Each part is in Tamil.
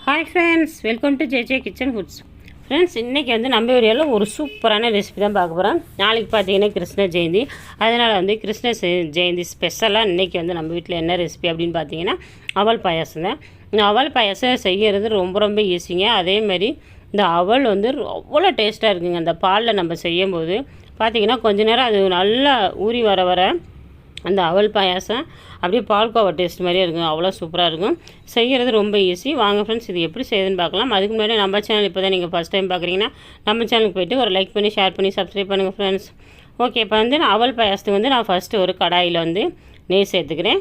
Hi friends, welcome to J kitchen foods. Friends, இன்றைக்கி வந்து நம்ம வீடியோவில் ஒரு சூப்பரான ரெசிபி தான் பார்க்க போகிறோம். நாளைக்கு பார்த்தீங்கன்னா கிருஷ்ண ஜெயந்தி. அதனால் வந்து கிருஷ்ண ஜெயந்தி ஸ்பெஷலாக இன்றைக்கி வந்து நம்ம வீட்டில் என்ன ரெசிபி அப்படின்னு பார்த்தீங்கன்னா அவல் பாயாசம் தான். இந்த அவல் பாயாசம் செய்கிறது ரொம்ப ஈஸிங்க. அதேமாதிரி இந்த அவல் வந்து அவ்வளோ டேஸ்ட்டாக இருக்குங்க. அந்த பாலில் நம்ம செய்யும்போது பார்த்திங்கன்னா கொஞ்ச நேரம் அது நல்லா ஊறி வர அந்த அவல் பாயாசம் அப்படியே பால்கோவா டேஸ்ட் மாதிரியே இருக்கும். அவ்வளோ சூப்பராக இருக்கும். செய்கிறது ரொம்ப ஈஸி. வாங்க ஃப்ரெண்ட்ஸ், இது எப்படி செய்யுதுன்னு பார்க்கலாம். அதுக்கு முன்னாடி நம்ம சேனல் இப்போ தான் நீங்கள் ஃபஸ்ட் டைம் பார்க்குறீங்கன்னா நம்ம சேனலுக்கு போய்ட்டு ஒரு லைக் பண்ணி ஷேர் பண்ணி சப்ஸ்கிரைப் பண்ணுங்கள் ஃப்ரெண்ட்ஸ். ஓகே, இப்போ வந்து நான் அவல் பாயாசத்துக்கு வந்து நான் ஃபஸ்ட்டு ஒரு கடாயில் வந்து நெய் சேர்த்துக்கிறேன்.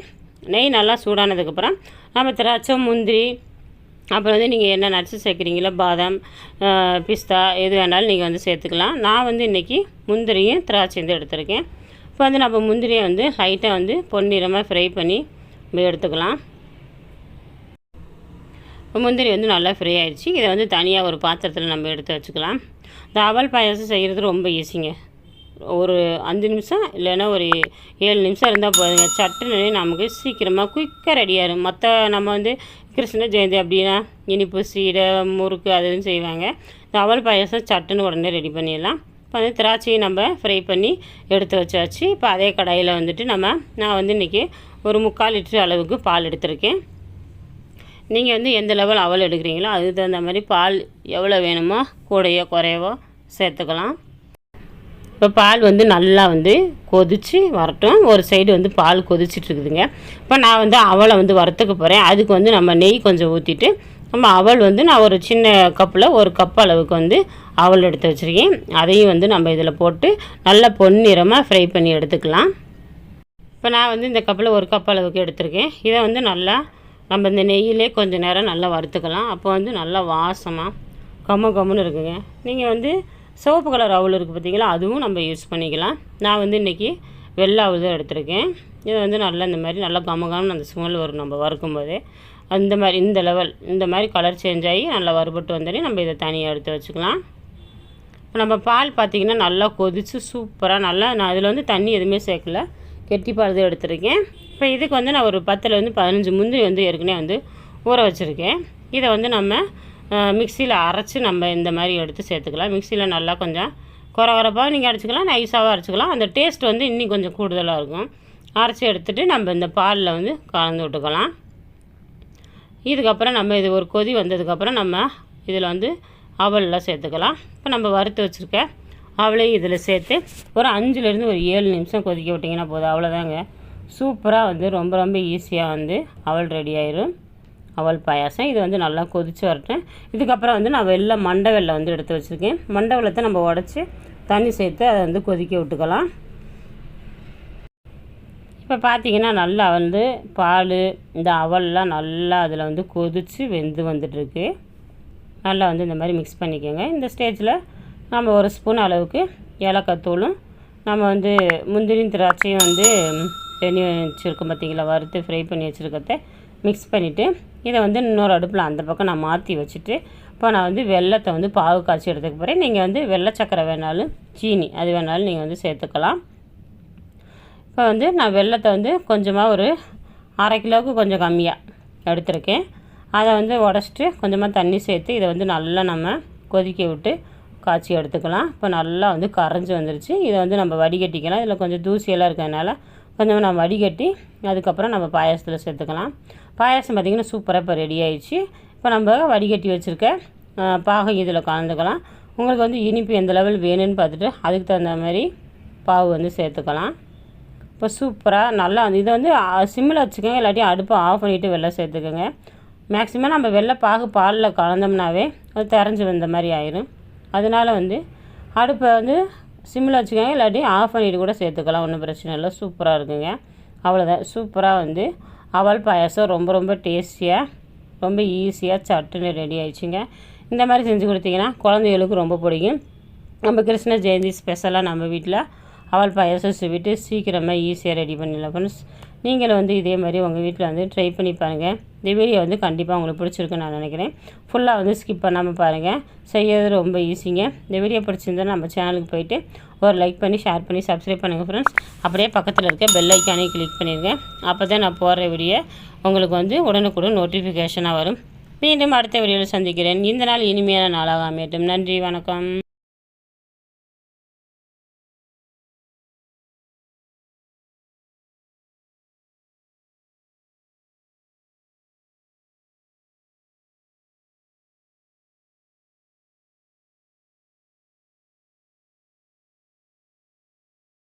நெய் நல்லா சூடானதுக்கப்புறம் நம்ம திராட்சை, முந்திரி, அப்புறம் வந்து நீங்கள் என்ன நட்ஸு சேர்க்குறீங்களோ பாதாம், பிஸ்தா எது வேணாலும் நீங்கள் வந்து சேர்த்துக்கலாம். நான் வந்து இன்றைக்கி முந்திரியும் திராட்சையும் எடுத்துருக்கேன். இப்போ வந்து நம்ம முந்திரியை வந்து லைட்டாக வந்து பொன்னிறமாக ஃப்ரை பண்ணி எடுத்துக்கலாம். இப்போ முந்திரி வந்து நல்லா ஃப்ரை ஆகிடுச்சு. இதை வந்து தனியாக ஒரு பாத்திரத்தில் நம்ம எடுத்து வச்சுக்கலாம். இந்த அவல் பாயாசம் செய்கிறது ரொம்ப ஈஸிங்க. ஒரு 5 நிமிஷம் இல்லைன்னா ஒரு 7 நிமிஷம் இருந்தால் போதுங்க. சட்டுன்னு நமக்கு சீக்கிரமாக குயிக்காக ரெடியாகிடும். மற்ற நம்ம வந்து கிருஷ்ண ஜெயந்தி அப்படின்னா இனிப்பு, சீடை, முறுக்கு அது இதுன்னு செய்வாங்க. இந்த அவல் பாயாசம் சட்டுன்னு உடனே ரெடி பண்ணிடலாம். இப்போ வந்து திராட்சையை நம்ம ஃப்ரை பண்ணி எடுத்து வச்சாச்சு. இப்போ அதே கடாயில் வந்துட்டு நான் வந்து இன்றைக்கி ஒரு 3/4 லிட்டர் அளவுக்கு பால் எடுத்திருக்கேன். நீங்கள் வந்து எந்த லெவல் அவல் எடுக்கிறீங்களோ அதுக்கு தகுந்த மாதிரி பால் எவ்வளோ வேணுமோ கூடையோ குறையவோ சேர்த்துக்கலாம். இப்போ பால் வந்து நல்லா வந்து கொதித்து வரட்டும். ஒரு சைடு வந்து பால் கொதிச்சிட்ருக்குதுங்க. இப்போ நான் வந்து அவலை வந்து வறுத்துக்க போகிறேன். அதுக்கு வந்து நம்ம நெய் கொஞ்சம் ஊற்றிட்டு நம்ம அவல் வந்து நான் ஒரு சின்ன கப்பில் 1 கப் அளவுக்கு வந்து அவல் எடுத்து வச்சுருக்கேன். அதையும் வந்து நம்ம இதில் போட்டு நல்லா பொன்னிறமாக ஃப்ரை பண்ணி எடுத்துக்கலாம். இப்போ நான் வந்து இந்த கப்பில் 1 கப் அளவுக்கு எடுத்திருக்கேன். இதை வந்து நல்லா நம்ம இந்த நெய்யிலே கொஞ்சம் நேரம் நல்லா வறுத்துக்கலாம். அப்போ வந்து நல்லா வாசமாக கம்முன்னு இருக்குங்க. நீங்கள் வந்து சிவப்பு கலர் அவல் இருக்குது பார்த்தீங்களா, அதுவும் நம்ம யூஸ் பண்ணிக்கலாம். நான் வந்து இன்றைக்கி வெள்ளை அவல் தான் எடுத்திருக்கேன். இதை வந்து நல்லா இந்த மாதிரி நல்லா கம்மன்னு அந்த ஸ்மெல் வரும் நம்ம வறுக்கும்போதே. அந்த மாதிரி இந்த மாதிரி கலர் சேஞ்ச் ஆகி நல்லா வறுபட்டு வந்தோடனே நம்ம இதை தனியாக எடுத்து வச்சுக்கலாம். இப்போ நம்ம பால் பார்த்திங்கன்னா நல்லா கொதித்து சூப்பராக நான் அதில் வந்து தண்ணி எதுவுமே சேர்க்கல, கெட்டி பால் தான் எடுத்துருக்கேன். இப்போ இதுக்கு வந்து நான் ஒரு 10 15 முந்திரி வந்து ஏற்கனவே வந்து ஊற வச்சுருக்கேன். இதை வந்து நம்ம மிக்சியில் அரைச்சி நம்ம இந்த மாதிரி எடுத்து சேர்த்துக்கலாம். மிக்சியில் நல்லா கொஞ்சம் குறப்பாக நீங்கள் அரைச்சிக்கலாம், நைஸாகவும் அரைச்சிக்கலாம். அந்த டேஸ்ட் வந்து இன்னும் கொஞ்சம் கூடுதலாக இருக்கும். அரைச்சி எடுத்துகிட்டு நம்ம இந்த பாலில் வந்து கலந்து விட்டுக்கலாம். இதுக்கப்புறம் நம்ம இது ஒரு கொதி வந்ததுக்கப்புறம் நம்ம இதில் வந்து அவலெலாம் சேர்த்துக்கலாம். இப்போ நம்ம வறுத்து வச்சுருக்க அவளையும் இதில் சேர்த்து ஒரு 5லேருந்து ஒரு 7 நிமிஷம் கொதிக்க விட்டிங்கன்னா போதும். அவ்வளோதாங்க. சூப்பராக வந்து ரொம்ப ஈஸியாக வந்து அவல் ரெடி ஆயிரும். அவல் பாயாசம் இது வந்து நல்லா கொதித்து வரட்டும். இதுக்கப்புறம் வந்து நான் மண்டை வெல்லம் வந்து எடுத்து வச்சுருக்கேன். மண்டை வெல்லத்தை நம்ம உடச்சி தண்ணி சேர்த்து அதை வந்து கொதிக்க விட்டுக்கலாம். இப்போ பார்த்திங்கன்னா நல்லா வந்து பால் இந்த அவல்லாம் நல்லா அதில் வந்து கொதித்து வெந்து வந்துட்டுருக்கு. நல்லா வந்து இந்த மாதிரி மிக்ஸ் பண்ணிக்கோங்க. இந்த ஸ்டேஜில் நம்ம 1 ஸ்பூன் அளவுக்கு ஏலக்காய் தூளும் நம்ம வந்து முந்திரியும் திராட்சையும் வந்து பண்ணி வச்சுருக்கோம் பார்த்திங்களா, வறுத்து ஃப்ரை பண்ணி வச்சுருக்கத மிக்ஸ் பண்ணிவிட்டு இதை வந்து இன்னொரு அடுப்பில் அந்த பக்கம் நான் மாற்றி வச்சுட்டு இப்போ நான் வந்து வெல்லத்தை வந்து பாகு காய்ச்சி எடுத்துக்க போகிறேன். நீங்கள் வந்து வெள்ளை சக்கரை வேணாலும் சீனி அது வேணாலும் நீங்கள் வந்து சேர்த்துக்கலாம். இப்போ வந்து நான் வெல்லத்தை வந்து கொஞ்சமாக ஒரு 1/2 கிலோவுக்கு கொஞ்சம் கம்மியாக எடுத்திருக்கேன். அதை வந்து உடச்சிட்டு கொஞ்சமாக தண்ணி சேர்த்து இதை வந்து நல்லா நம்ம கொதிக்க விட்டு காய்ச்சி எடுத்துக்கலாம். இப்போ நல்லா வந்து கரைஞ்சி வந்துருச்சு. இதை வந்து நம்ம வடிகட்டிக்கலாம். இதில் கொஞ்சம் தூசியெல்லாம் இருக்கிறதுனால கொஞ்சம் நம்ம வடிகட்டி அதுக்கப்புறம் நம்ம பாயாசத்தில் சேர்த்துக்கலாம். பாயாசம் பார்த்திங்கன்னா சூப்பராக இப்போ ரெடி ஆகிடுச்சு. இப்போ நம்ம வடிகட்டி வச்சுருக்க பாகம் இதில் கலந்துக்கலாம். உங்களுக்கு வந்து இனிப்பு எந்த லெவல் வேணும்னு பார்த்துட்டு அதுக்கு தகுந்த மாதிரி பாகு வந்து சேர்த்துக்கலாம். இப்போ சூப்பராக நல்லா இதை வந்து சிம்மில் வச்சுக்கோங்க, இல்லாட்டியும் அடுப்பை ஆஃப் பண்ணிவிட்டு வெள்ளை சேர்த்துக்கோங்க. மேக்ஸிமம் நம்ம வெள்ளை பாகு பாலில் கலந்தோம்னாவே அது தெரிஞ்சு வந்த மாதிரி ஆயிரும். அதனால் வந்து அடுப்பை வந்து சிம்மில் வச்சுக்கோங்க, இல்லாட்டி ஆஃப் பண்ணிவிட்டு கூட சேர்த்துக்கலாம், ஒன்றும் பிரச்சனை இல்லை. சூப்பராக இருக்குங்க. அவ்வளோதான். சூப்பராக வந்து அவல் பாயாசம் ரொம்ப டேஸ்டியாக ரொம்ப ஈஸியாக சட்டுன்னு ரெடி ஆயிடுச்சுங்க. இந்த மாதிரி செஞ்சு கொடுத்தீங்கன்னா குழந்தைகளுக்கு ரொம்ப பிடிக்கும். நம்ம கிருஷ்ண ஜெயந்தி ஸ்பெஷலாக நம்ம வீட்டில் அவல் பாயாசம் சொல்லிவிட்டு சீக்கிரமாக ஈஸியாக ரெடி பண்ணிடலாம் ஃப்ரெண்ட்ஸ். நீங்களும் வந்து இதே மாதிரி உங்கள் வீட்டில் வந்து ட்ரை பண்ணி பாருங்கள். இந்த வீடியோ வந்து கண்டிப்பாக உங்களுக்கு பிடிச்சிருக்குன்னு நான் நினைக்கிறேன். ஃபுல்லாக வந்து ஸ்கிப் பண்ணாமல் பாருங்கள். செய்யறது ரொம்ப ஈஸிங்க. இந்த வீடியோ பிடிச்சிருந்தால் நம்ம சேனலுக்கு போய்ட்டு ஒரு லைக் பண்ணி ஷேர் பண்ணி சப்ஸ்கிரைப் பண்ணுங்கள் ஃப்ரெண்ட்ஸ். அப்படியே பக்கத்தில் இருக்க பெல் ஐக்கானையும் கிளிக் பண்ணிடுங்க. அப்போ தான் நான் போடுற வீடியோ உங்களுக்கு வந்து உடனுக்குடன் நோட்டிஃபிகேஷனாக வரும். மீண்டும் அடுத்த வீடியோவில் சந்திக்கிறேன். இந்த நாள் இனிமையான நாளாக அமையட்டும். நன்றி, வணக்கம்.